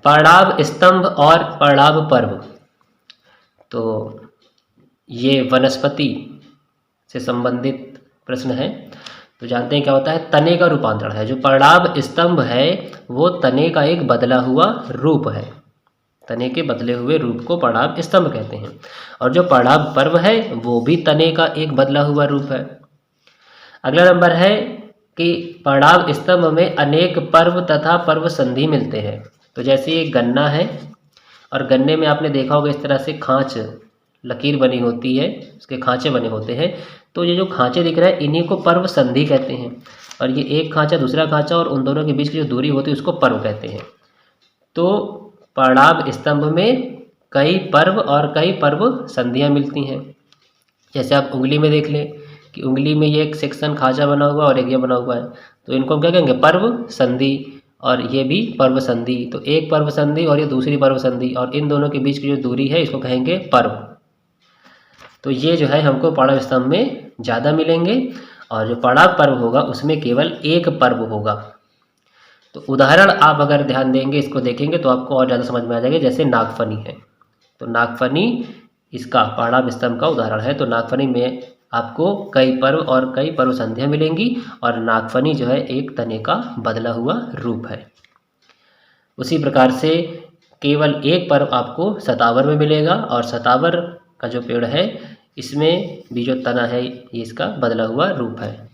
पर्णाभ स्तंभ और पर्णाभ पर्व, तो ये वनस्पति से संबंधित प्रश्न है। तो जानते हैं क्या होता है, तने का रूपांतरण है। जो पर्णाभ स्तंभ है वो तने का एक बदला हुआ रूप है, तने के बदले हुए रूप को पर्णाभ स्तंभ कहते हैं। और जो पर्णाभ पर्व है वो भी तने का एक बदला हुआ रूप है। अगला नंबर है कि पर्णाभ स्तंभ में अनेक पर्व तथा पर्व संधि मिलते हैं। तो जैसे ये गन्ना है और गन्ने में आपने देखा होगा इस तरह से खांच लकीर बनी होती है, उसके खांचे बने होते हैं। तो ये जो खांचे दिख रहे हैं इन्हीं को पर्व संधि कहते हैं। और ये एक खांचा दूसरा खांचा और उन दोनों के बीच की जो दूरी होती है उसको पर्व कहते हैं। तो पर्णाभ स्तंभ में कई पर्व और कई पर्व संधियाँ मिलती हैं। जैसे आप उंगली में देख लें कि उंगली में ये एक सेक्शन खांचा बना हुआ और एक ये बना हुआ है, तो इनको हम क्या कहेंगे, पर्व संधि। और ये भी पर्व संधि। तो एक पर्व संधि और ये दूसरी पर्व संधि, और इन दोनों के बीच की जो दूरी है इसको कहेंगे पर्व। तो ये जो है हमको पर्णाभ स्तंभ में ज़्यादा मिलेंगे, और जो पर्णाभ पर्व होगा उसमें केवल एक पर्व होगा। तो उदाहरण आप अगर ध्यान देंगे, इसको देखेंगे तो आपको और ज़्यादा समझ में आ जाएगा। जैसे नागफनी है, तो नागफनी इसका पर्णाभ स्तंभ का उदाहरण है। तो नागफनी में आपको कई पर्व और कई पर्व संधियाँ मिलेंगी, और नागफनी जो है एक तने का बदला हुआ रूप है। उसी प्रकार से केवल एक पर्व आपको शतावर में मिलेगा, और शतावर का जो पेड़ है इसमें भी जो तना है ये इसका बदला हुआ रूप है।